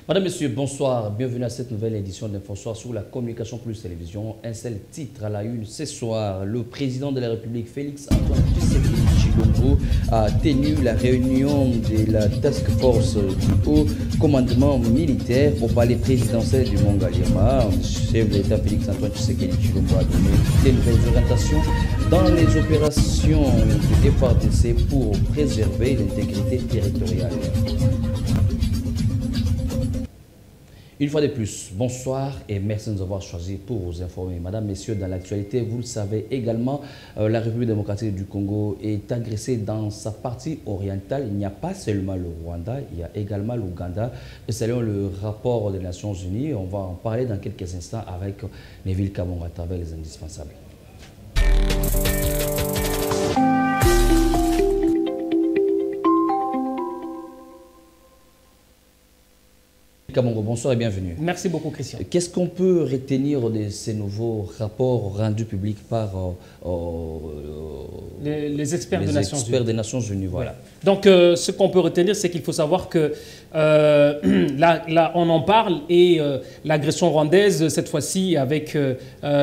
Madame, Monsieur, bonsoir. Bienvenue à cette nouvelle édition d'InfoSoir sur la communication plus télévision. Un seul titre à la une ce soir. Le président de la République, Félix Antoine Tshisekedi Tshilombo, a tenu la réunion de la Task Force du Haut Commandement militaire au palais présidentiel du Mont Galliema. Le chef de l'État, Félix Antoine Tshisekedi Tshilombo, a donné des nouvelles orientations dans les opérations de FARDC pour préserver l'intégrité territoriale. Une fois de plus, bonsoir et merci de nous avoir choisi pour vous informer. Madame, Messieurs, dans l'actualité, vous le savez également, la République démocratique du Congo est agressée dans sa partie orientale. Il n'y a pas seulement le Rwanda, il y a également l'Ouganda. Et selon le rapport des Nations Unies, on va en parler dans quelques instants avec Neville Kabongo à travers les indispensables. Kabongo, bonsoir et bienvenue. Merci beaucoup, Christian. Qu'est-ce qu'on peut retenir de ces nouveaux rapports rendus publics par les experts des Nations Unies voilà. Ouais. Donc, ce qu'on peut retenir, c'est qu'il faut savoir que là, on en parle et l'agression rwandaise, cette fois-ci, avec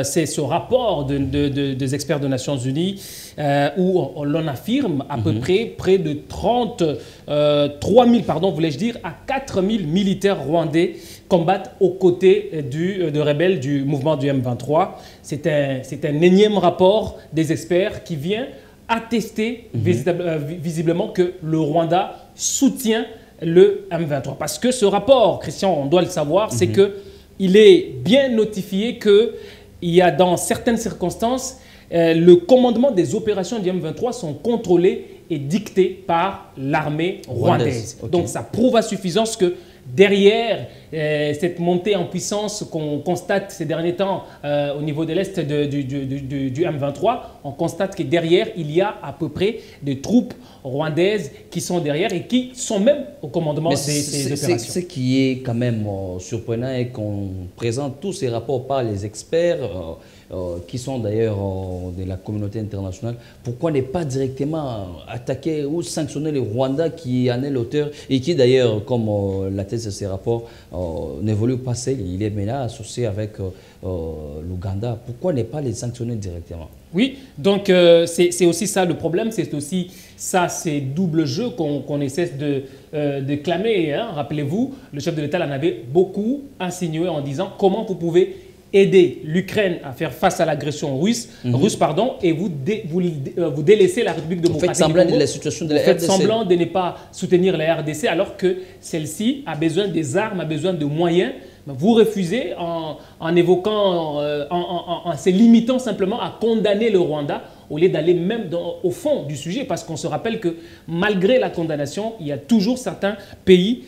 c'est ce rapport des experts des Nations Unies où l'on affirme à peu près de 3 000, pardon, voulais-je dire, à 4 000 militaires rwandais combattent aux côtés de rebelles du mouvement du M23. C'est un énième rapport des experts qui vient attester visiblement que le Rwanda soutient le M23. Parce que ce rapport, Christian, on doit le savoir, c'est qu'il est bien notifié qu'il y a dans certaines circonstances, le commandement des opérations du M23 sont contrôlés et dictés par l'armée rwandaise. Okay. Donc ça prouve à suffisance que derrière cette montée en puissance qu'on constate ces derniers temps au niveau de l'Est du M23, on constate que derrière, il y a à peu près des troupes rwandaises qui sont derrière et qui sont même au commandement de ces opérations. Ce qui est quand même surprenant est qu'on présente tous ces rapports par les experts qui sont d'ailleurs de la communauté internationale. Pourquoi ne pas directement attaquer ou sanctionner le Rwanda qui en est l'auteur et qui d'ailleurs, comme l'atteste de ces rapports, n'évolue pas seul, il est maintenant associé avec l'Ouganda. Pourquoi ne pas les sanctionner directement? Oui, donc c'est aussi ça le problème, c'est aussi ça, ces doubles jeux qu'on essaie de clamer. Hein. Rappelez-vous, le chef de l'État en avait beaucoup insinué en disant comment vous pouvez aider l'Ukraine à faire face à l'agression russe, et vous délaissez la République démocratique du Congo. Vous faites semblant de la situation de la RDC. Vous faites semblant de ne pas soutenir la RDC alors que celle-ci a besoin des armes, a besoin de moyens. Vous refusez en évoquant, en se limitant simplement à condamner le Rwanda au lieu d'aller même au fond du sujet, parce qu'on se rappelle que malgré la condamnation, il y a toujours certains pays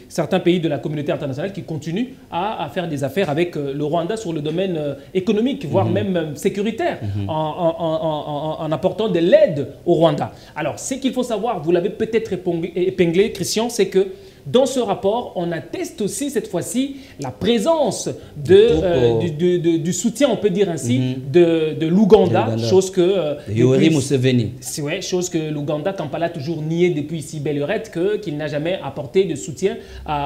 de la communauté internationale qui continuent à faire des affaires avec le Rwanda sur le domaine économique, voire même sécuritaire, en apportant de l'aide au Rwanda. Alors, ce qu'il faut savoir, vous l'avez peut-être épinglé, Christian, c'est que dans ce rapport, on atteste aussi cette fois-ci la présence du soutien, on peut dire ainsi, de l'Ouganda, chose que Yoweri Museveni. Ouais, chose que l'Ouganda, Kampala a toujours nié depuis si belle lurette qu'il n'a jamais apporté de soutien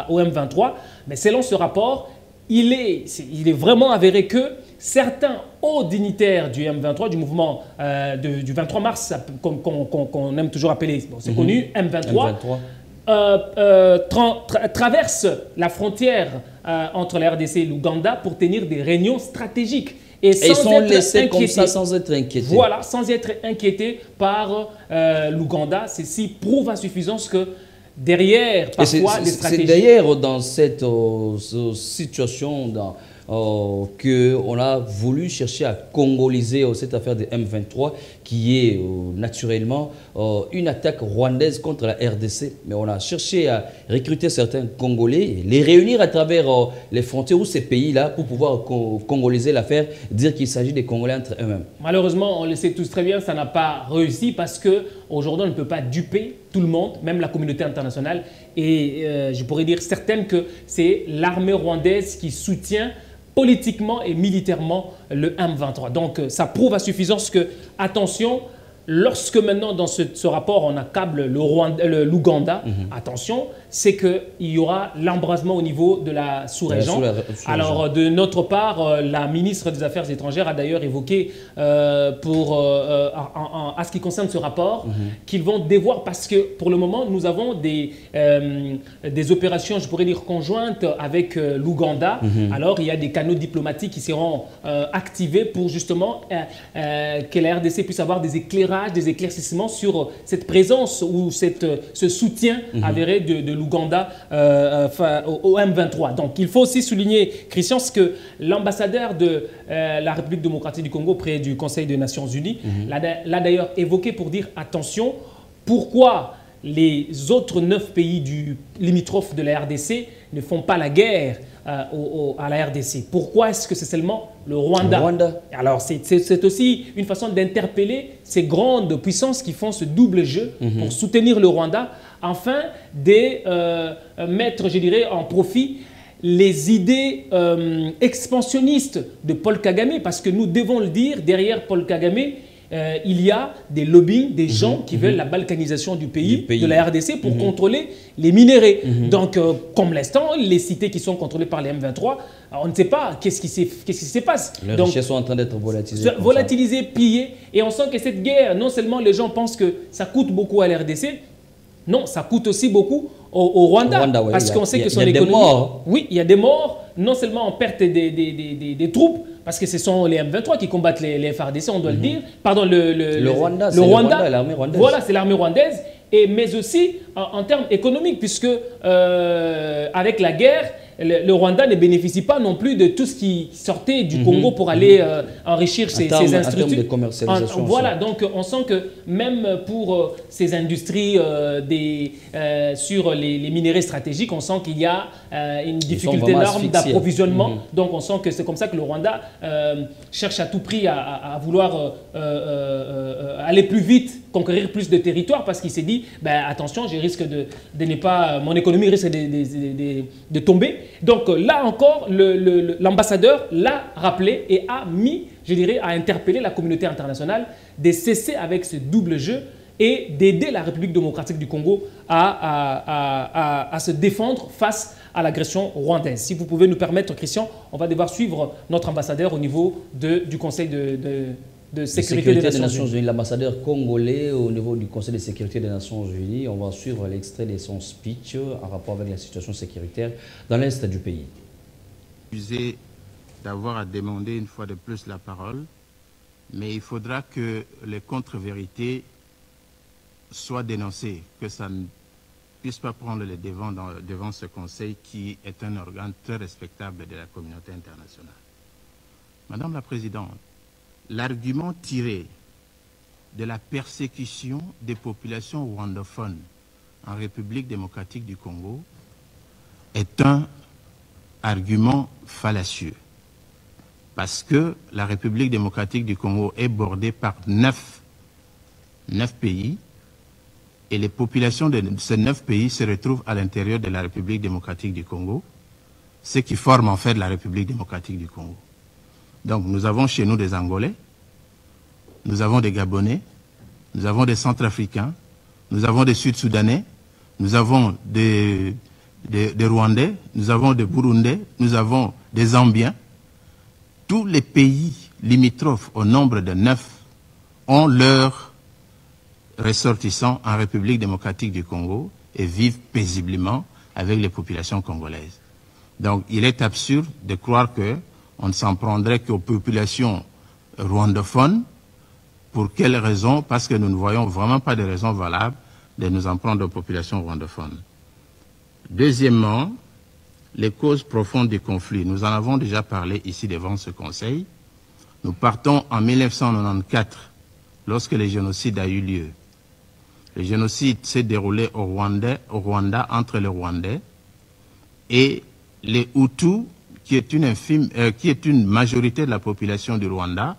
au M23. Mais selon ce rapport, il est vraiment avéré que certains hauts dignitaires du M23, du mouvement du 23 mars, qu'on aime toujours appeler, bon, c'est connu, M23. Traverse la frontière entre la RDC et l'Ouganda pour tenir des réunions stratégiques. Et ils sont laissés comme ça sans être inquiétés. Voilà, sans être inquiétés par l'Ouganda. Ceci prouve à suffisance que derrière, parfois, les stratégies... C'est d'ailleurs dans cette situation... qu'on a voulu chercher à congoliser cette affaire de M23 qui est naturellement une attaque rwandaise contre la RDC. Mais on a cherché à recruter certains Congolais et les réunir à travers les frontières ou ces pays-là pour pouvoir congoliser l'affaire, dire qu'il s'agit des Congolais entre eux-mêmes. Malheureusement, on le sait tous très bien, ça n'a pas réussi parce qu'aujourd'hui, on ne peut pas duper tout le monde, même la communauté internationale. Et je pourrais dire certaines que c'est l'armée rwandaise qui soutient politiquement et militairement le M23. Donc ça prouve à suffisance que, attention, lorsque maintenant dans ce rapport on accable l'Ouganda, attention, c'est qu'il y aura l'embrasement au niveau de la sous-région. Alors de notre part, la ministre des Affaires étrangères a d'ailleurs évoqué à ce qui concerne ce rapport, qu'ils vont devoir, parce que pour le moment nous avons des opérations, je pourrais dire conjointes avec l'Ouganda. Alors il y a des canaux diplomatiques qui seront activés pour justement que la RDC puisse avoir des éclairages, des éclaircissements sur cette présence ou ce soutien avéré de l'Ouganda au M23. Donc il faut aussi souligner, Christian, que l'ambassadeur de la République démocratique du Congo auprès du Conseil des Nations Unies l'a d'ailleurs évoqué pour dire attention, pourquoi les autres 9 pays limitrophes de la RDC ne font pas la guerre à la RDC. Pourquoi est-ce que c'est seulement le Rwanda? Alors c'est aussi une façon d'interpeller ces grandes puissances qui font ce double jeu pour soutenir le Rwanda, afin de mettre, je dirais, en profit les idées expansionnistes de Paul Kagame, parce que nous devons le dire, derrière Paul Kagame, il y a des lobbying, des gens qui veulent la balkanisation du pays, de la RDC, pour contrôler les minéraux. Donc, comme l'instant, les cités qui sont contrôlées par les M23, on ne sait pas qu'est-ce qui se passe. Les richesses sont en train d'être volatilisées. Volatilisées, pillées. Et on sent que cette guerre, non seulement les gens pensent que ça coûte beaucoup à la RDC, non, ça coûte aussi beaucoup au Rwanda. Oui, parce qu'on sait que son économie... Oui, il y a des morts, non seulement en perte des troupes, parce que ce sont les M23 qui combattent les FARDC, on doit le dire. Pardon, le Rwanda, l'armée rwandaise. Voilà, c'est l'armée rwandaise. Mais aussi en termes économiques, puisque avec la guerre, le Rwanda ne bénéficie pas non plus de tout ce qui sortait du Congo pour aller enrichir ses industries. En termes de commercialisation. Voilà, donc on sent que même pour ces industries sur les minéraux stratégiques, on sent qu'il y a une difficulté énorme d'approvisionnement. Donc on sent que c'est comme ça que le Rwanda cherche à tout prix à vouloir aller plus vite, conquérir plus de territoire, parce qu'il s'est dit, attention, je risque de ne pas, mon économie risque de tomber. Donc là encore, l'ambassadeur l'a rappelé et a interpellé la communauté internationale de cesser avec ce double jeu et d'aider la République démocratique du Congo à se défendre face à l'agression rwandaise. Si vous pouvez nous permettre, Christian, on va devoir suivre notre ambassadeur au niveau du Conseil de sécurité des Nations Unies. L'ambassadeur congolais au niveau du Conseil de sécurité des Nations Unies, on va suivre l'extrait de son speech en rapport avec la situation sécuritaire dans l'est du pays. Excusez d'avoir à demander une fois de plus la parole, mais il faudra que les contre-vérités soient dénoncées, que ça ne puisse pas prendre le devant ce Conseil qui est un organe très respectable de la communauté internationale. Madame la Présidente, l'argument tiré de la persécution des populations rwandophones en République démocratique du Congo est un argument fallacieux. Parce que la République démocratique du Congo est bordée par 9 pays et les populations de ces 9 pays se retrouvent à l'intérieur de la République démocratique du Congo, ce qui forme en fait la République démocratique du Congo. Donc nous avons chez nous des Angolais, nous avons des Gabonais, nous avons des Centrafricains, nous avons des Sud-Soudanais, nous avons des Rwandais, nous avons des Burundais, nous avons des Zambiens. Tous les pays limitrophes au nombre de 9 ont leurs ressortissants en République démocratique du Congo et vivent paisiblement avec les populations congolaises. Donc il est absurde de croire qu'on ne s'en prendrait qu'aux populations rwandophones. Pour quelles raisons? Parce que nous ne voyons vraiment pas de raison valable de nous en prendre aux populations rwandophones. Deuxièmement, les causes profondes du conflit. Nous en avons déjà parlé ici devant ce Conseil. Nous partons en 1994, lorsque le génocide a eu lieu. Le génocide s'est déroulé au Rwanda entre les Rwandais et les Hutus, qui est une majorité de la population du Rwanda,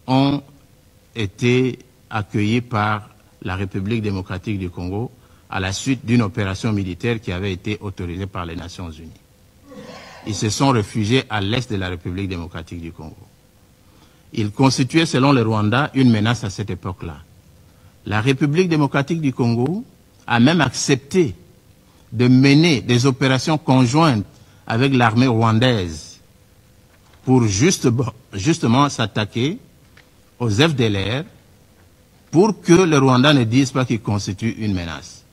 ont été accueillis par la République démocratique du Congo à la suite d'une opération militaire qui avait été autorisée par les Nations Unies. Ils se sont réfugiés à l'est de la République démocratique du Congo. il constituait, selon le Rwanda, une menace à cette époque-là. La République démocratique du Congo a même accepté de mener des opérations conjointes avec l'armée rwandaise pour justement s'attaquer aux FDLR pour que le Rwanda ne dise pas qu'il constitue une menace.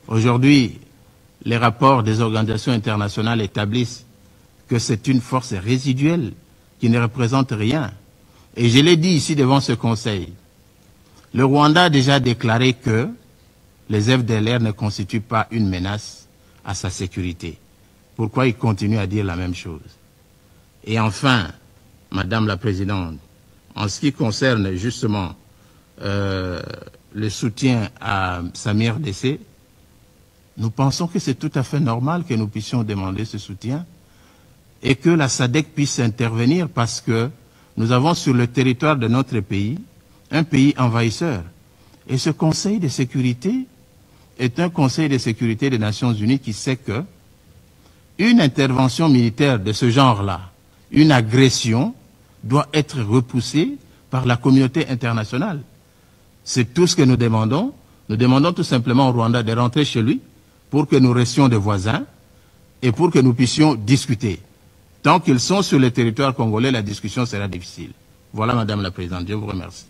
Aujourd'hui, les rapports des organisations internationales établissent que c'est une force résiduelle qui ne représente rien. Et je l'ai dit ici devant ce Conseil, le Rwanda a déjà déclaré que les FDLR ne constituent pas une menace à sa sécurité. Pourquoi il continue à dire la même chose? Et enfin, Madame la Présidente, en ce qui concerne justement le soutien à Samir Dessé, nous pensons que c'est tout à fait normal que nous puissions demander ce soutien et que la SADC puisse intervenir parce que nous avons sur le territoire de notre pays un pays envahisseur. Et ce Conseil de sécurité est un Conseil de sécurité des Nations Unies qui sait que une intervention militaire de ce genre-là, une agression, doit être repoussée par la communauté internationale. C'est tout ce que nous demandons. Nous demandons tout simplement au Rwanda de rentrer chez lui pour que nous restions des voisins et pour que nous puissions discuter. Tant qu'ils sont sur le territoire congolais, la discussion sera difficile. Voilà, Madame la Présidente. Je vous remercie.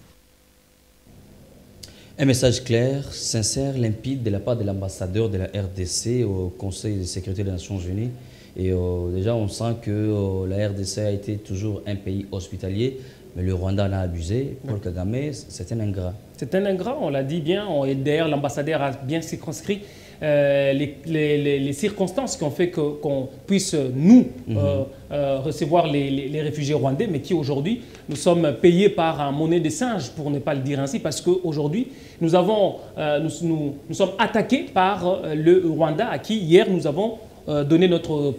Un message clair, sincère, limpide de la part de l'ambassadeur de la RDC au Conseil de sécurité des Nations Unies. Et déjà, on sent que la RDC a été toujours un pays hospitalier, mais le Rwanda en a abusé. Paul Kagame, c'est un ingrat. C'est un ingrat, on l'a dit bien. Et d'ailleurs, l'ambassadeur a bien circonscrit les circonstances qui ont fait qu'on puisse, nous, recevoir les réfugiés rwandais, mais qui aujourd'hui, nous sommes payés par un monnaie de singe, pour ne pas le dire ainsi, parce qu'aujourd'hui, nous sommes attaqués par le Rwanda, à qui hier nous avons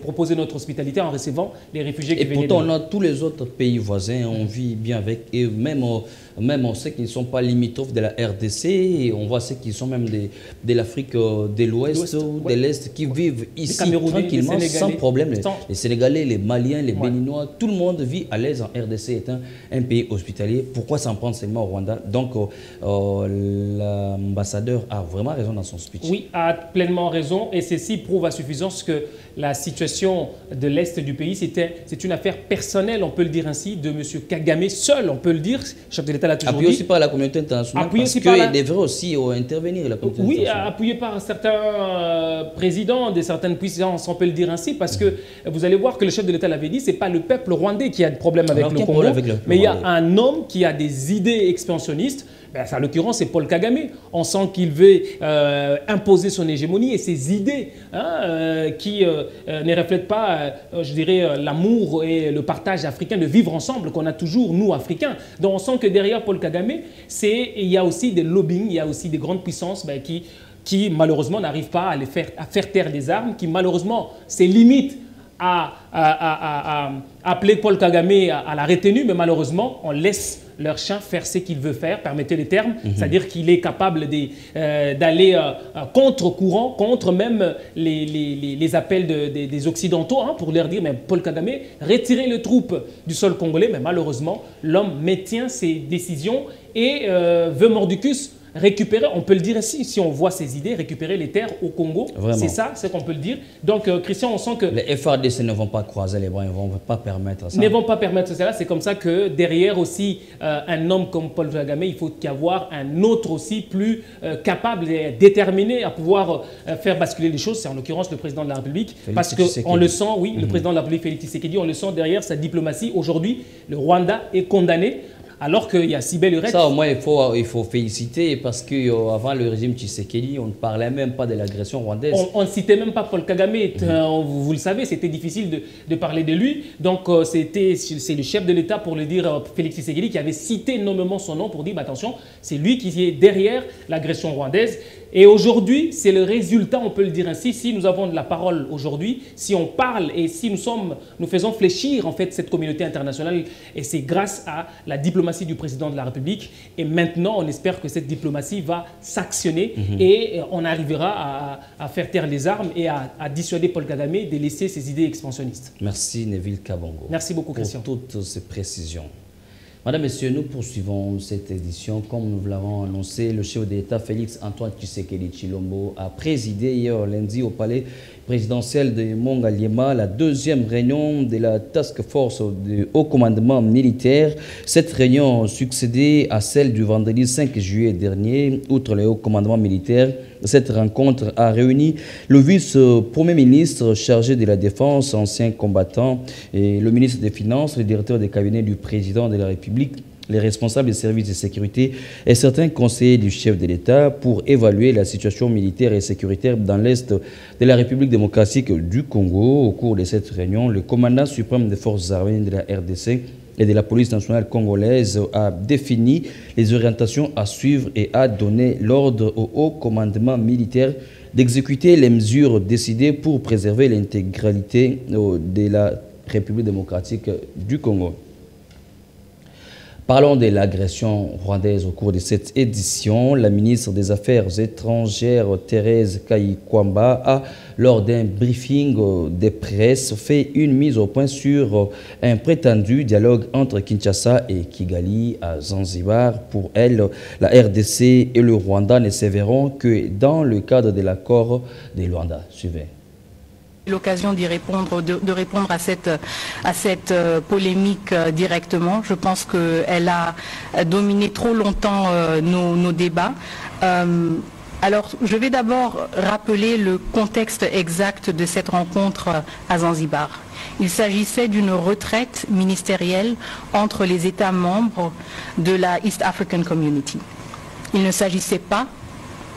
proposer notre hospitalité en recevant les réfugiés qui venaient. Et pourtant, on a tous les autres pays voisins, on vit bien avec, et même on sait qu'ils ne sont pas limitrophes de la RDC, et on voit ceux qui sont même de l'Afrique de l'Ouest ou de l'Est, qui vivent ici tranquillement, sans problème. Les Sénégalais, les Maliens, les Béninois, tout le monde vit à l'aise en RDC, c'est un pays hospitalier. Pourquoi s'en prendre seulement au Rwanda? Donc, l'ambassadeur a vraiment raison dans son speech. Oui, a pleinement raison, et ceci prouve à suffisance que la situation de l'Est du pays, c'est une affaire personnelle, on peut le dire ainsi, de M. Kagame seul, on peut le dire. Chef de l'État l'a toujours dit. Appuyé aussi par la communauté internationale, parce qu'il devrait aussi intervenir, la communauté internationale. Oui, appuyé par certains présidents de certaines puissances, on peut le dire ainsi, parce que vous allez voir que le chef de l'État l'avait dit, ce n'est pas le peuple rwandais qui a de problème avec le Congo, mais il y a un homme qui a des idées expansionnistes. Ben, en l'occurrence, c'est Paul Kagame. On sent qu'il veut imposer son hégémonie et ses idées qui ne reflètent pas, je dirais, l'amour et le partage africain de vivre ensemble qu'on a toujours, nous, Africains. Donc, on sent que derrière Paul Kagame, il y a aussi des lobbying, il y a aussi des grandes puissances qui malheureusement, n'arrivent pas à faire taire les armes, qui, malheureusement, c'est limite à appeler Paul Kagame à la retenue, mais malheureusement, on laisse leur chien faire ce qu'il veut faire, permettez les termes, c'est-à-dire qu'il est capable d'aller contre-courant, contre même les appels des Occidentaux, pour leur dire, mais Paul Kagame, retirez les troupes du sol congolais, mais malheureusement, l'homme maintient ses décisions et veut mordicus récupérer, on peut le dire ici, si on voit ces idées, récupérer les terres au Congo. C'est ça, c'est qu'on peut le dire. Donc, Christian, on sent que... Les FARDC ne vont pas croiser les bras, ils ne vont pas permettre ça. Ne vont pas permettre cela. C'est comme ça que derrière aussi, un homme comme Paul Kagame, il faut y avoir un autre aussi plus capable et déterminé à pouvoir faire basculer les choses. C'est en l'occurrence le président de la République. Parce qu'on le sent, oui, le président de la République, Félix Tshisekedi, on le sent derrière sa diplomatie. Aujourd'hui, le Rwanda est condamné. Alors qu'il y a si belle urette. Ça, au moins, il faut féliciter parce qu'avant le régime Tshisekedi, on ne parlait même pas de l'agression rwandaise. On ne citait même pas Paul Kagame. Vous le savez, c'était difficile de parler de lui. Donc, c'est le chef de l'État, pour le dire, Félix Tshisekedi, qui avait cité nommément son nom pour dire, bah, attention, c'est lui qui est derrière l'agression rwandaise. Et aujourd'hui, c'est le résultat, on peut le dire ainsi, si nous avons de la parole aujourd'hui, si on parle et si nous faisons fléchir en fait cette communauté internationale, et c'est grâce à la diplomatie du président de la République. Et maintenant, on espère que cette diplomatie va s'actionner et on arrivera à faire taire les armes et à dissuader Paul Kagame de laisser ses idées expansionnistes. Merci Neville Kabongo. Merci beaucoup Christian. Pour toutes ces précisions. Madame, Messieurs, nous poursuivons cette édition. Comme nous l'avons annoncé, le chef d'État Félix Antoine Tshisekedi Tshilombo a présidé hier lundi au palais présidentiel de Mongaliema la deuxième réunion de la Task Force du Haut Commandement militaire. Cette réunion succédait à celle du vendredi 5 juillet dernier. Outre le Haut Commandement militaire, cette rencontre a réuni le vice-premier ministre chargé de la Défense, ancien combattant, et le ministre des Finances, le directeur des cabinets du président de la République, les responsables des services de sécurité et certains conseillers du chef de l'État pour évaluer la situation militaire et sécuritaire dans l'Est de la République démocratique du Congo. Au cours de cette réunion, le commandant suprême des forces armées de la RDC et de la police nationale congolaise a défini les orientations à suivre et a donné l'ordre au haut commandement militaire d'exécuter les mesures décidées pour préserver l'intégralité de la République démocratique du Congo. Parlons de l'agression rwandaise au cours de cette édition. La ministre des Affaires étrangères, Thérèse Kayikwamba, a, lors d'un briefing de presse, fait une mise au point sur un prétendu dialogue entre Kinshasa et Kigali à Zanzibar. Pour elle, la RDC et le Rwanda ne se verront que dans le cadre de l'accord de Luanda. Suivez. L'occasion d'y répondre, de répondre à cette polémique directement. Je pense qu'elle a dominé trop longtemps nos débats. Alors, je vais d'abord rappeler le contexte exact de cette rencontre à Zanzibar. Il s'agissait d'une retraite ministérielle entre les États membres de la East African Community. Il ne s'agissait pas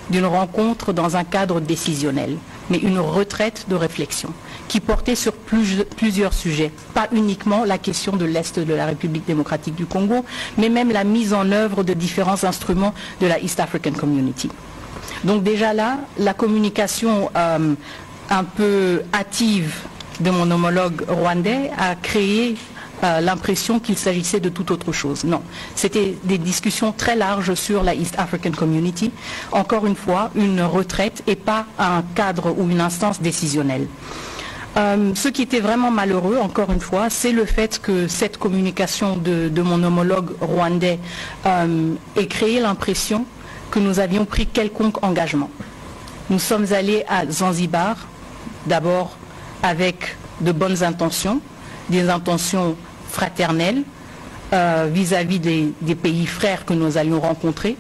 d'une rencontre dans un cadre décisionnel, mais une retraite de réflexion qui portait sur plusieurs sujets. Pas uniquement la question de l'Est de la République démocratique du Congo, mais même la mise en œuvre de différents instruments de la East African Community. Donc déjà là, la communication un peu hâtive de mon homologue rwandais a créé l'impression qu'il s'agissait de toute autre chose. Non, c'était des discussions très larges sur la East African Community. Encore une fois, une retraite et pas un cadre ou une instance décisionnelle. Ce qui était vraiment malheureux, encore une fois, c'est le fait que cette communication de mon homologue rwandais ait créé l'impression que nous avions pris quelconque engagement. Nous sommes allés à Zanzibar, d'abord avec de bonnes intentions, des intentions fraternelle vis-à-vis des pays frères que nous allions rencontrer,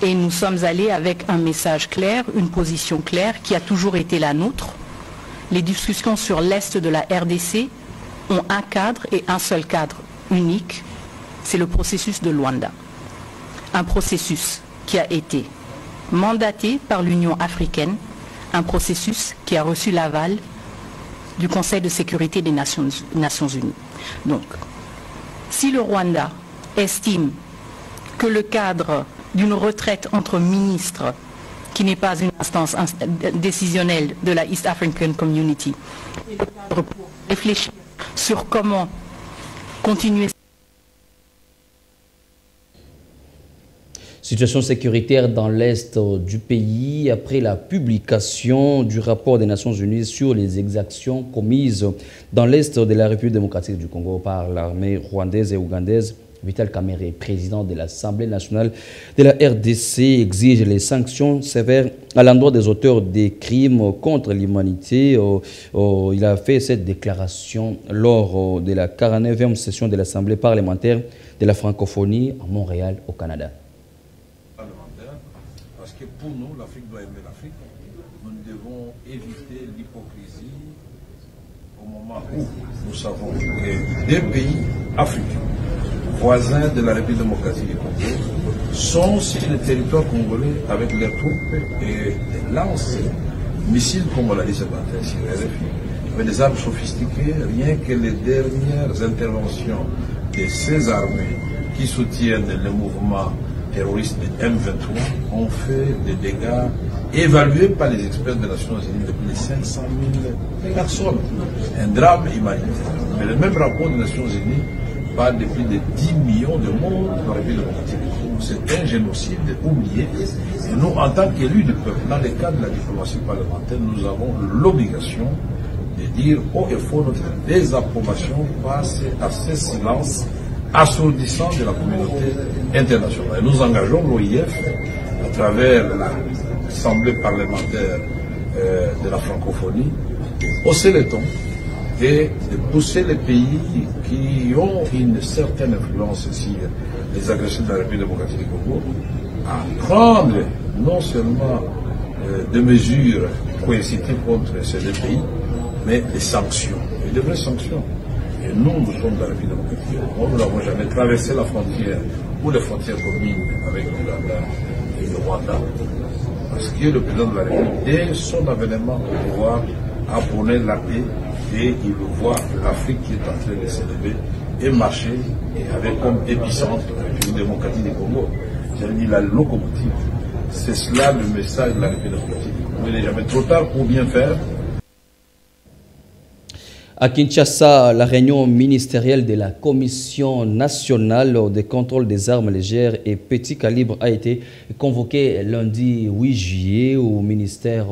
et nous sommes allés avec un message clair, une position claire qui a toujours été la nôtre. Les discussions sur l'Est de la RDC ont un cadre et un seul cadre unique, c'est le processus de Luanda. Un processus qui a été mandaté par l'Union africaine, un processus qui a reçu l'aval du Conseil de sécurité des Nations Unies. Donc, si le Rwanda estime que le cadre d'une retraite entre ministres, qui n'est pas une instance décisionnelle de la East African Community, est le cadre pour réfléchir sur comment continuer. Situation sécuritaire dans l'Est du pays après la publication du rapport des Nations Unies sur les exactions commises dans l'Est de la République démocratique du Congo par l'armée rwandaise et ougandaise. Vital Kamerhe, président de l'Assemblée nationale de la RDC, exige les sanctions sévères à l'endroit des auteurs des crimes contre l'humanité. Il a fait cette déclaration lors de la 49e session de l'Assemblée parlementaire de la francophonie à Montréal, au Canada. Parce que pour nous, l'Afrique doit aimer l'Afrique. Nous devons éviter l'hypocrisie au moment où nous savons que des pays africains, voisins de la République démocratique du Congo, sont sur le territoire congolais avec leurs troupes et des lances, missiles, comme on l'a dit ce matin sur RFI, avec des armes sophistiquées. Rien que les dernières interventions de ces armées qui soutiennent le mouvement terroristes de M23 ont fait des dégâts évalués par les experts des Nations Unies de plus de 500 000 personnes. Un drame humanitaire. Mais le même rapport des Nations Unies parle de plus de 10 millions de morts dans la République démocratique du Congo. C'est un génocide oublié. Et nous, en tant qu'élus du peuple, dans le cadre de la diplomatie parlementaire, nous avons l'obligation de dire haut et fort notre désapprobation face à ce silence assourdissant de la communauté internationale. Nous engageons l'OIF à travers l'Assemblée parlementaire de la francophonie, hausser les tons et de pousser les pays qui ont une certaine influence sur les agressions de la République démocratique du Congo à prendre non seulement des mesures coercitives contre ces deux pays, mais des sanctions, et de vraies sanctions. Et nous sommes dans la République démocratique du Congo, nous n'avons jamais traversé la frontière ou les frontières communes avec l'Ouganda et le Rwanda, parce que le président de la République, dès son avènement au pouvoir, a prôné la paix et il voit l'Afrique qui est en train de s'élever et marcher et avec comme épicentre la République démocratique du Congo. J'ai dit la locomotive. C'est cela le message de la République démocratique du Congo. Il n'est jamais trop tard pour bien faire. À Kinshasa, la réunion ministérielle de la Commission nationale de contrôle des armes légères et petits calibres a été convoquée lundi 8 juillet au ministère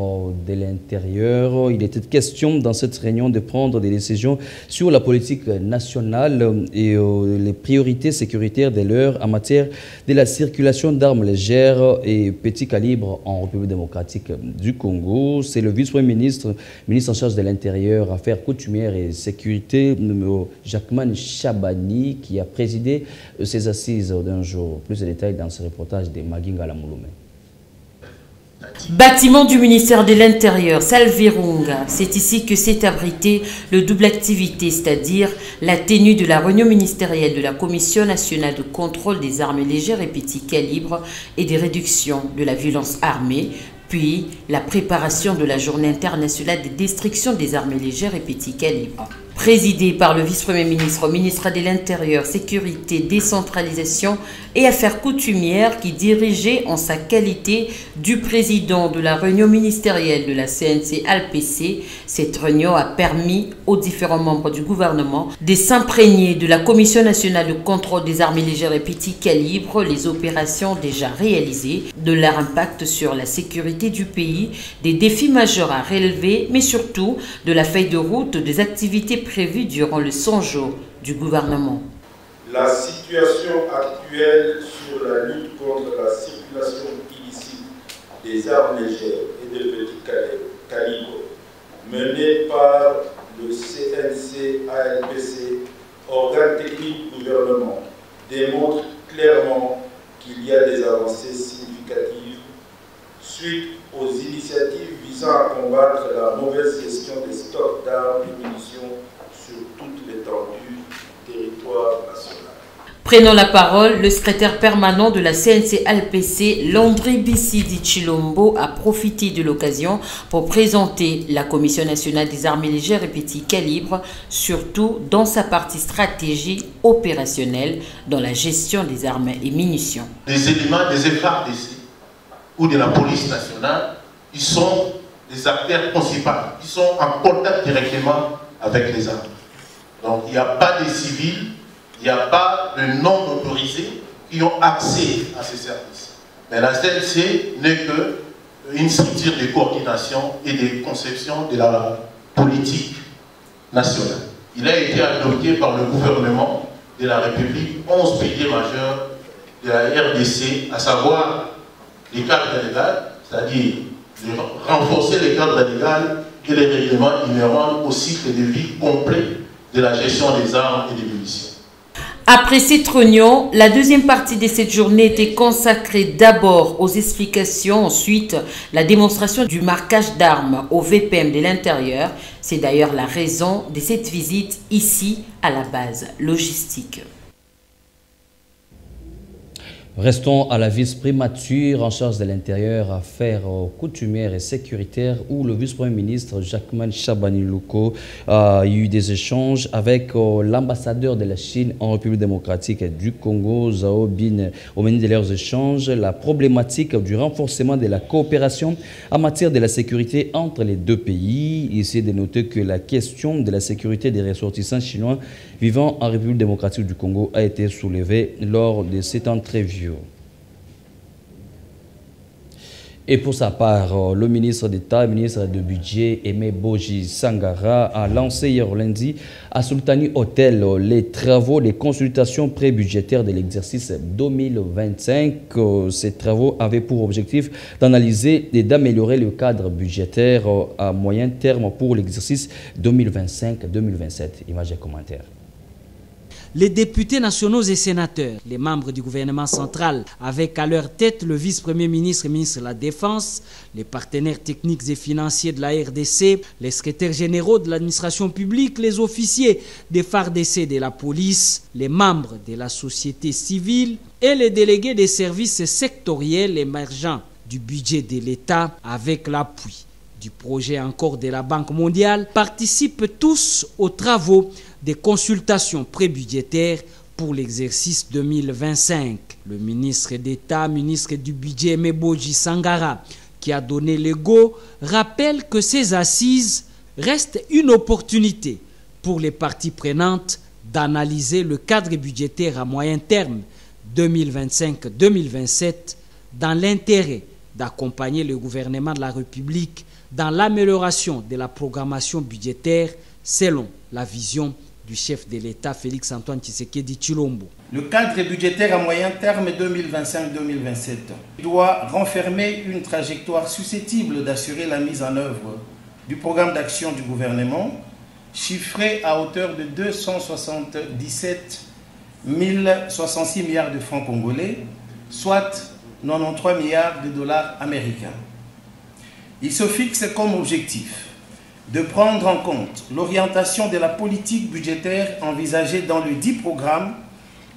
de l'Intérieur. Il était question dans cette réunion de prendre des décisions sur la politique nationale et les priorités sécuritaires de l'heure en matière de la circulation d'armes légères et petits calibres en République démocratique du Congo. C'est le vice-premier ministre, ministre en charge de l'Intérieur, Affaires coutumières et sécurité, Jacquemin Chabani, qui a présidé ces assises d'un jour. Plus de détails dans ce reportage de Maginga Lamouloumé. Bâtiment du ministère de l'Intérieur, Salle Virunga, c'est ici que s'est abrité le double activité, c'est-à-dire la tenue de la réunion ministérielle de la Commission nationale de contrôle des armes légères et petits calibres et des réductions de la violence armée, puis la préparation de la journée internationale de destruction des armes légères et petits calibres. Présidé par le vice-premier ministre, ministre de l'Intérieur, Sécurité, Décentralisation et Affaires coutumières qui dirigeait en sa qualité du président de la réunion ministérielle de la CNC-ALPC, cette réunion a permis aux différents membres du gouvernement de s'imprégner de la Commission nationale de contrôle des armes légères et petits calibres, les opérations déjà réalisées, de leur impact sur la sécurité du pays, des défis majeurs à relever, mais surtout de la feuille de route des activités prévues durant le 100 jours du gouvernement. La situation actuelle sur la lutte contre la circulation illicite des armes légères et de petits calibres menée par le CNC-ALPC, organe technique du gouvernement, démontre clairement qu'il y a des avancées significatives suite aux initiatives visant à combattre la mauvaise gestion des stocks d'armes et munitions sur toute l'étendue du territoire national. Prenant la parole, le secrétaire permanent de la CNC-ALPC, Landry Bissidi Chilombo, a profité de l'occasion pour présenter la Commission nationale des armes légères et petits calibres, surtout dans sa partie stratégie opérationnelle dans la gestion des armes et munitions. Les éléments des FARDC ou de la police nationale, ils sont des acteurs principaux, ils sont en contact directement avec les armes. Donc il n'y a pas de civils, il n'y a pas de non-autorisés qui ont accès à ces services. Mais la CNC n'est qu'une structure de coordination et de conception de la politique nationale. Il a été adopté par le gouvernement de la République 11 piliers majeurs de la RDC, à savoir les cadres légaux, c'est-à-dire renforcer les cadres légaux et les règlements inhérents au cycle de vie complet de la gestion des armes et des munitions. Après cette réunion, la deuxième partie de cette journée était consacrée d'abord aux explications, ensuite la démonstration du marquage d'armes au VPM de l'Intérieur. C'est d'ailleurs la raison de cette visite ici à la base logistique. Restons à la vice-primature en charge de l'Intérieur, affaires coutumières et sécuritaires, où le vice-premier ministre Jacquemin Chabani Luko a eu des échanges avec l'ambassadeur de la Chine en République démocratique du Congo, Zhao Bin. Au menu de leurs échanges, la problématique du renforcement de la coopération en matière de la sécurité entre les deux pays. Ici, de noter que la question de la sécurité des ressortissants chinois vivant en République démocratique du Congo a été soulevée lors de cette entrevue. Et pour sa part, le ministre d'État, ministre du Budget, Aimé Boji Sangara, a lancé hier lundi à Sultani Hotel les travaux des consultations pré-budgétaires de l'exercice 2025. Ces travaux avaient pour objectif d'analyser et d'améliorer le cadre budgétaire à moyen terme pour l'exercice 2025-2027. Images et commentaires. Les députés nationaux et sénateurs, les membres du gouvernement central, avec à leur tête le vice-premier ministre et ministre de la Défense, les partenaires techniques et financiers de la RDC, les secrétaires généraux de l'administration publique, les officiers des FARDC et de la police, les membres de la société civile et les délégués des services sectoriels émergents du budget de l'État avec l'appui du projet encore de la Banque mondiale, participent tous aux travaux des consultations pré-budgétaires pour l'exercice 2025. Le ministre d'État, ministre du Budget, Aimé Boji Sangara, qui a donné le go, rappelle que ces assises restent une opportunité pour les parties prenantes d'analyser le cadre budgétaire à moyen terme 2025-2027 dans l'intérêt d'accompagner le gouvernement de la République dans l'amélioration de la programmation budgétaire selon la vision du chef de l'État Félix Antoine Tshisekedi Tshilombo. Le cadre budgétaire à moyen terme 2025-2027 doit renfermer une trajectoire susceptible d'assurer la mise en œuvre du programme d'action du gouvernement, chiffré à hauteur de 277 066 milliards de francs congolais, soit 93 milliards de dollars américains. Il se fixe comme objectif de prendre en compte l'orientation de la politique budgétaire envisagée dans le dit programme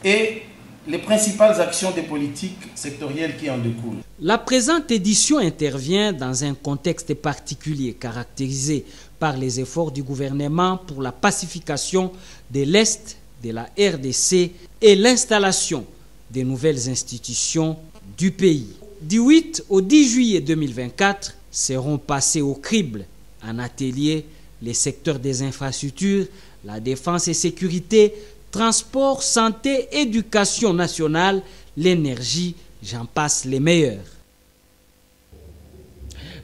et les principales actions des politiques sectorielles qui en découlent. La présente édition intervient dans un contexte particulier caractérisé par les efforts du gouvernement pour la pacification de l'Est de la RDC et l'installation des nouvelles institutions du pays. Du 8 au 10 juillet 2024 seront passés au crible en atelier les secteurs des infrastructures, la défense et sécurité, transport, santé, éducation nationale, l'énergie, j'en passe les meilleurs.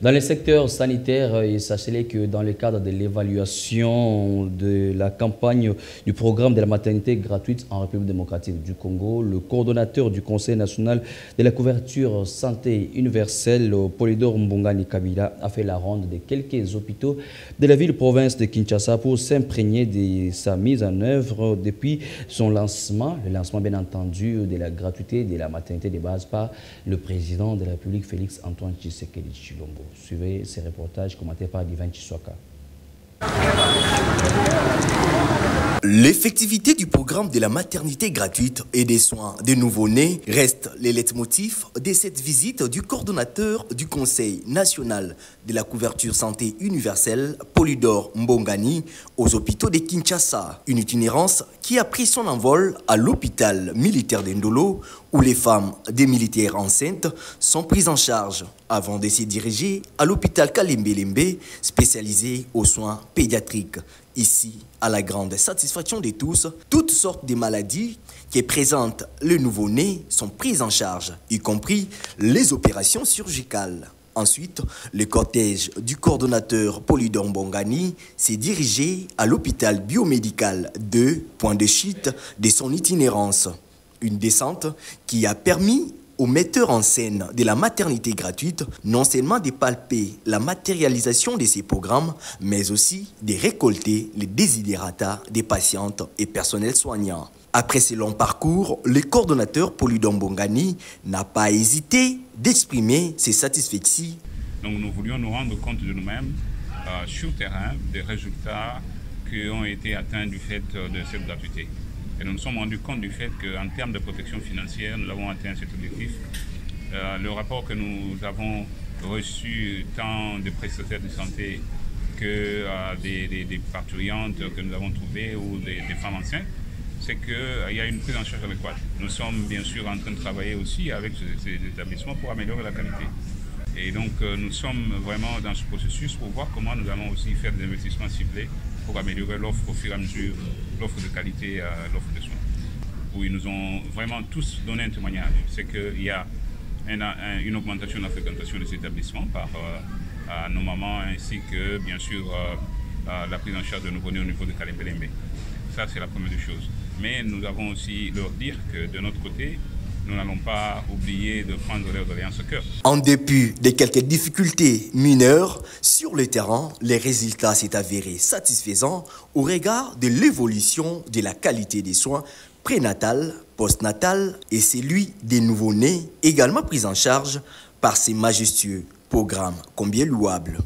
Dans le secteur sanitaire, sachez que dans le cadre de l'évaluation de la campagne du programme de la maternité gratuite en République démocratique du Congo, le coordonnateur du Conseil national de la couverture santé universelle, Polydor Mbongani Kabila, a fait la ronde de quelques hôpitaux de la ville-province de Kinshasa pour s'imprégner de sa mise en œuvre depuis son lancement, le lancement bien entendu de la gratuité de la maternité de base par le président de la République, Félix Antoine Tshisekedi Tshilombo. Suivez ces reportages commentés par Divin Chiswaka. L'effectivité du programme de la maternité gratuite et des soins des nouveau-nés reste les leitmotifs de cette visite du coordonnateur du Conseil national de la couverture santé universelle, Polydor Mbongani, aux hôpitaux de Kinshasa. Une itinérance qui a pris son envol à l'hôpital militaire d'Endolo, où les femmes des militaires enceintes sont prises en charge, avant de se diriger à l'hôpital Kalembe-Lembe, spécialisé aux soins pédiatriques. Ici, à la grande satisfaction de tous, toutes sortes de maladies qui présentent le nouveau-né sont prises en charge, y compris les opérations chirurgicales. Ensuite, le cortège du coordonnateur Polydor Mbongani s'est dirigé à l'hôpital biomédical 2, point de chute de son itinérance. Une descente qui a permis aux metteurs en scène de la maternité gratuite non seulement de palper la matérialisation de ces programmes, mais aussi de récolter les desiderata des patientes et personnels soignants. Après ce long parcours, le coordonnateur Polydor Mbongani n'a pas hésité d'exprimer ses satisfactions. Donc nous voulions nous rendre compte de nous-mêmes sur terrain des résultats qui ont été atteints du fait de cette gratuité. Et nous nous sommes rendus compte du fait qu'en termes de protection financière, nous avons atteint cet objectif. Le rapport que nous avons reçu tant de prestataires de santé que des parturiantes que nous avons trouvées ou des femmes enceintes, c'est qu'il y a une prise en charge adéquate. Nous sommes bien sûr en train de travailler aussi avec ces établissements pour améliorer la qualité. Et donc nous sommes vraiment dans ce processus pour voir comment nous allons aussi faire des investissements ciblés pour améliorer l'offre au fur et à mesure, l'offre de qualité, l'offre de soins. Où ils nous ont vraiment tous donné un témoignage. C'est qu'il y a une augmentation de la fréquentation des établissements par nos mamans, ainsi que, bien sûr, la prise en charge de nouveau-nés au niveau de Kalembelembe. Ça, c'est la première des choses. Mais nous avons aussi leur dire que, de notre côté, nous n'allons pas oublier de prendre leur doléance au cœur. En dépit de quelques difficultés mineures, sur le terrain, les résultats s'est avéré satisfaisants au regard de l'évolution de la qualité des soins prénatal, postnatal et celui des nouveau-nés, également pris en charge par ces majestueux programmes combien louables.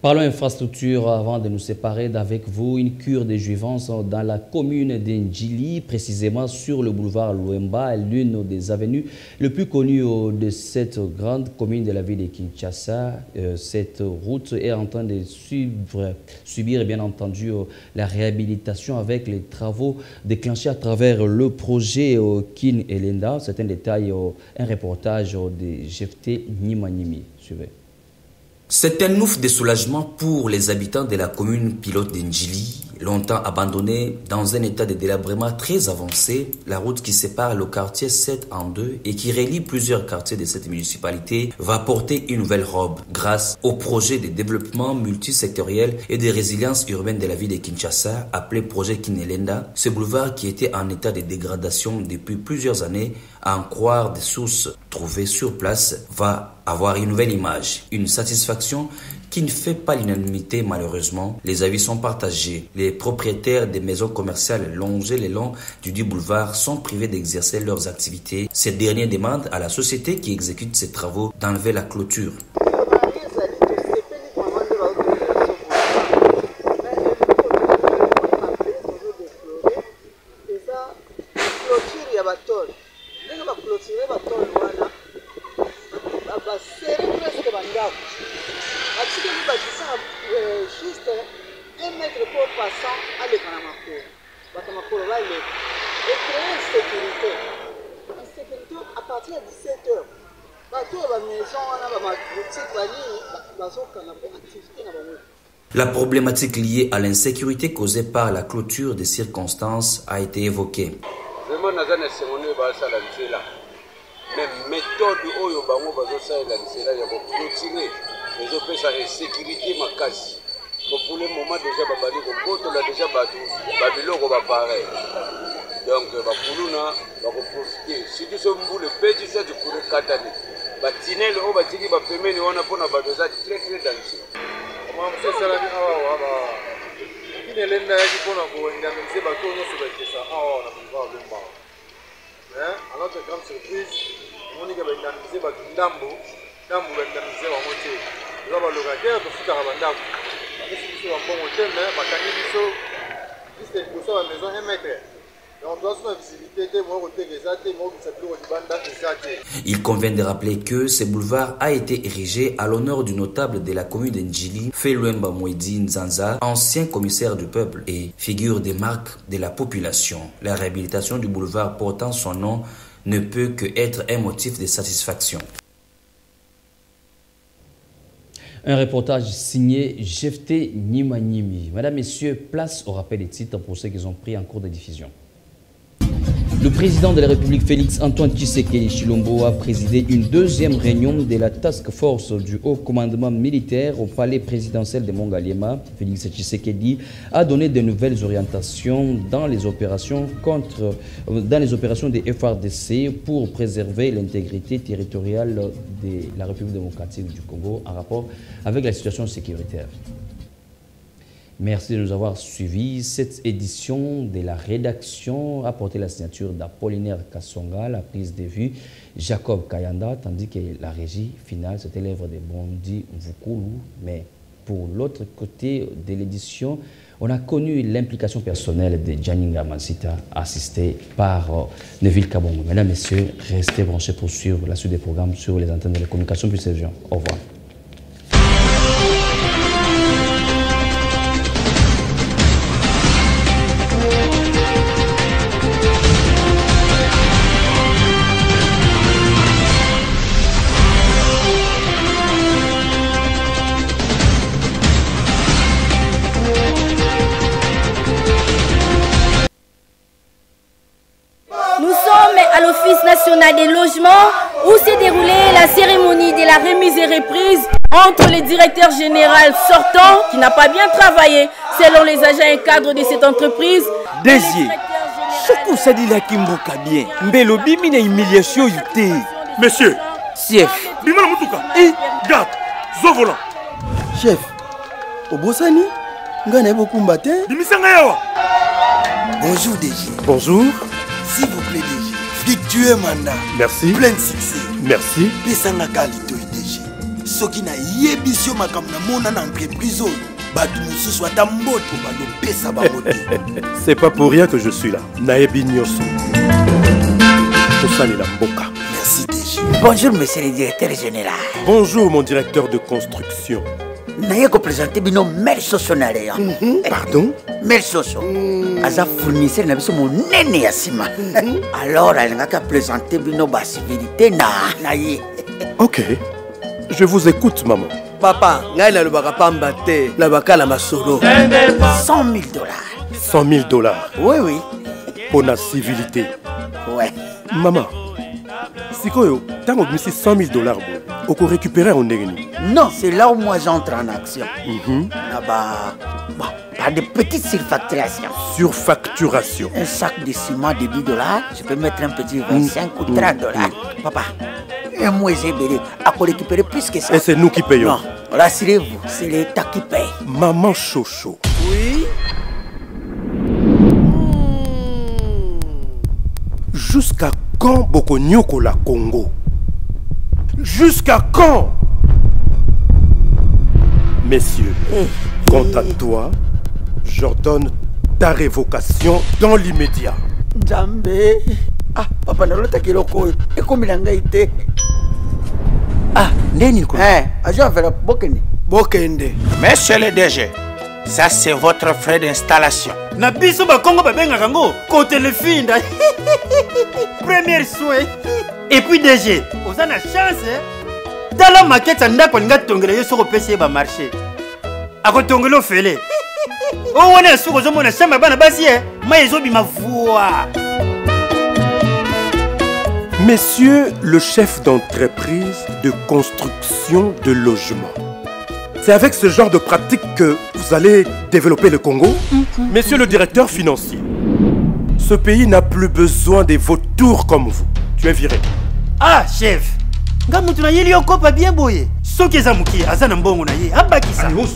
Parlons infrastructure avant de nous séparer d'avec vous. Une cure de jouvence dans la commune d'Ndjili, précisément sur le boulevard Luemba, l'une des avenues les plus connues de cette grande commune de la ville de Kinshasa. Cette route est en train de subir bien entendu la réhabilitation avec les travaux déclenchés à travers le projet Kin Elenda. C'est un détail, un reportage de Jefté Nimanimi. Suivez. C'est un ouf de soulagement pour les habitants de la commune pilote d'Ndjili, longtemps abandonnée dans un état de délabrement très avancé. La route qui sépare le quartier 7 en deux et qui relie plusieurs quartiers de cette municipalité va porter une nouvelle robe grâce au projet de développement multisectoriel et de résilience urbaine de la ville de Kinshasa, appelé projet Kinelenda. Ce boulevard qui était en état de dégradation depuis plusieurs années, à en croire des sources trouvées sur place, va avoir une nouvelle image, une satisfaction qui ne fait pas l'unanimité malheureusement. Les avis sont partagés. Les propriétaires des maisons commerciales longées le long du dit boulevard sont privés d'exercer leurs activités. Ces derniers demandent à la société qui exécute ces travaux d'enlever la clôture. La problématique liée à l'insécurité causée par la clôture des circonstances a été évoquée. Pour le moment déjà babali ko la déjà babiloko ba pareil. Donc bakuluna ba ko profiter surtout ce mbule petit ça du pour katani. Ba tinel o ba tiki ba pemeni wana pona ba doza très dangereux. Comment ça sera ni awa ba kinelenda yaki pona ko ndamze ba to no se ba kesa awa na mva le mba. À notre grande surprise, on dit que ba ndamze ba ndambo ba ndamze wa moté. Là ba locataire to fika ba ndambo. Il convient de rappeler que ce boulevard a été érigé à l'honneur du notable de la commune d'Ndjili, Feluemba Mouedi Nzanza, ancien commissaire du peuple et figure des marques de la population. La réhabilitation du boulevard portant son nom ne peut que être un motif de satisfaction. Un reportage signé Jefté Nimanimi. Mesdames, Messieurs, place au rappel des titres pour ceux qui ont pris en cours de diffusion. Le président de la République, Félix Antoine Tshisekedi Tshilombo, a présidé une deuxième réunion de la Task Force du Haut Commandement militaire au palais présidentiel de Mongaliema. Félix Tshisekedi a donné de nouvelles orientations dans les opérations des FARDC pour préserver l'intégrité territoriale de la République démocratique du Congo en rapport avec la situation sécuritaire. Merci de nous avoir suivis. Cette édition de la rédaction a porté la signature d'Apollinaire Kassonga, la prise de vue Jacob Kayanda, tandis que la régie finale, c'était l'œuvre de Bondi Mvukulu. Mais pour l'autre côté de l'édition, on a connu l'implication personnelle de Janinga Mansita, assistée par Neville Kabongo. Mesdames, Messieurs, restez branchés pour suivre la suite des programmes sur les antennes de la communication plus télévision. Au revoir. National ministère des Logements où s'est déroulée la cérémonie de la remise et reprise entre le directeur général sortant qui n'a pas bien travaillé selon les agents et cadres de cette entreprise. Désir, ce ça dit là qui mboka bien. Mbelo bimine humiliation yuté. Monsieur, chef. Bimala mutuka. Garde, zo volant. Chef, Obosani, ngane beaucoup mbaté. Dimisanga yawa. Bonjour DG. Bonjour. S'il vous plaît DG, fructueux mandat. Merci. Plein de succès. Merci. Pesanga qualité DG. Soki na yebisio makamna mona na entreprise. C'est pas pour rien que je suis là. Naebi Nyoso. Merci DG. Bonjour monsieur le directeur général. Bonjour mon directeur de construction. Naye ko présenter bino Mel Soso na leo. Pardon? Mel Soso. Aza fournisseur na biso monene ya sima. Alors alinga ka présenter bino ba civilité na ye. OK. Je vous écoute maman. Papa, ngai na lobaka pamba te, na bakala masolo. 100 000 $. 100 000 $. Oui, oui. Pour la civilité. Ouais. Maman, si vous avez 100 000 $, vous pouvez récupérer en Négeni. Non, c'est là où moi j'entre en action. Par des petites surfacturations. Surfacturation. Un sac de ciment de 10 $, je peux mettre un petit 25 ou 30 $. Papa. Et moi j'ai belé à récupérer plus que ça. Et c'est nous qui payons. Non, rassurez-vous, c'est l'État qui paye. Maman Chocho. Oui. Jusqu'à quand Bokonyoko la Congo? Jusqu'à quand? Messieurs, quant à toi, j'ordonne ta révocation dans l'immédiat. Djambé. Ah, papa nalota kiloko. Et comme il a été. Ah, Neni quoi? Agent vers Bokende. Bokende. Monsieur le DG, ça c'est votre frais d'installation. Na biso ba Congo ba benga kango côté le finda. Premier souhait. Et puis DG, vous avez la chance dans la maquette anda ko nga tongela yeso ko pese ba marché. Ako tongelo fele. Oh on est sur zo mona chamba bana basi ma yezo bi ma voix. Messieurs, le chef d'entreprise de construction de logements. C'est avec ce genre de pratique que vous allez développer le Congo? Monsieur le directeur financier, ce pays n'a plus besoin des vautours comme vous. Tu es viré. Ah, chef! Ngamu tuna yeli okopa bien boye. Soki eza muki azana mbongo na ye abakisa. Ani husu.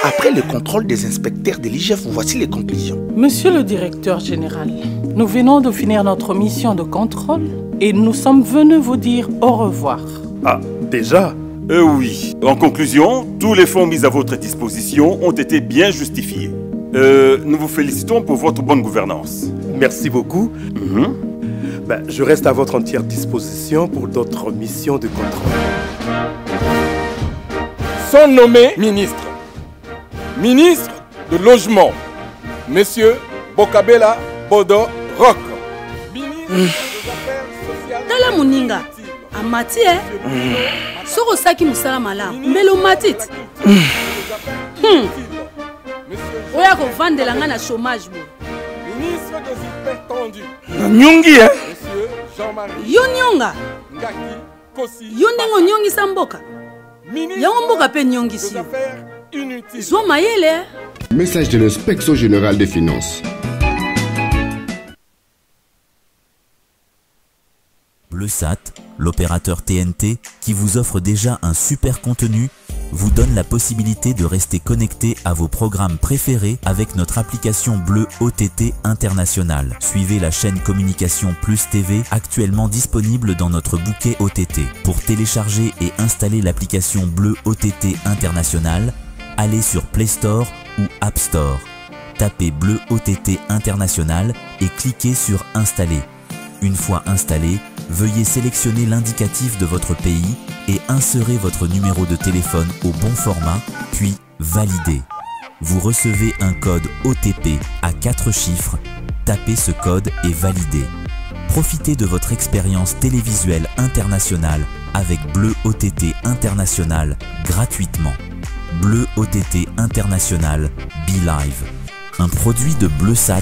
Après le contrôle des inspecteurs de l'IGF, voici les conclusions. Monsieur le directeur général, nous venons de finir notre mission de contrôle et nous sommes venus vous dire au revoir. Ah, déjà? Oui. En conclusion, tous les fonds mis à votre disposition ont été bien justifiés. Nous vous félicitons pour votre bonne gouvernance. Merci beaucoup. Je reste à votre entière disposition pour d'autres missions de contrôle. Sont nommés ministres. Ministre de Logement, Monsieur Bokabela Bodo Rock. Ministre des Affaires sociales. Tala Muninga, amati Soko saki musala malamu, mbelo matiti. Oya ko vandela nga na chômage bo. Ministre des Hypertendus. Nyongi Monsieur Jean-Marie. Yo nyonga. Ngaki Kosi. Yo ndengo nyongi sa mboka. Yango mboka pe nyongi si. Zwa mayele. Message de l'inspection générale des finances. Bleusat, l'opérateur TNT, qui vous offre déjà un super contenu, vous donne la possibilité de rester connecté à vos programmes préférés avec notre application Bleu OTT International. Suivez la chaîne Communication Plus TV actuellement disponible dans notre bouquet OTT. Pour télécharger et installer l'application Bleu OTT International, allez sur Play Store ou App Store. Tapez Bleu OTT International et cliquez sur Installer. Une fois installé, veuillez sélectionner l'indicatif de votre pays et insérer votre numéro de téléphone au bon format, puis valider. Vous recevez un code OTP à 4 chiffres tapez ce code et validez. Profitez de votre expérience télévisuelle internationale avec Bleu OTT International gratuitement. Bleu OTT International Be Live. Un produit de BleuSat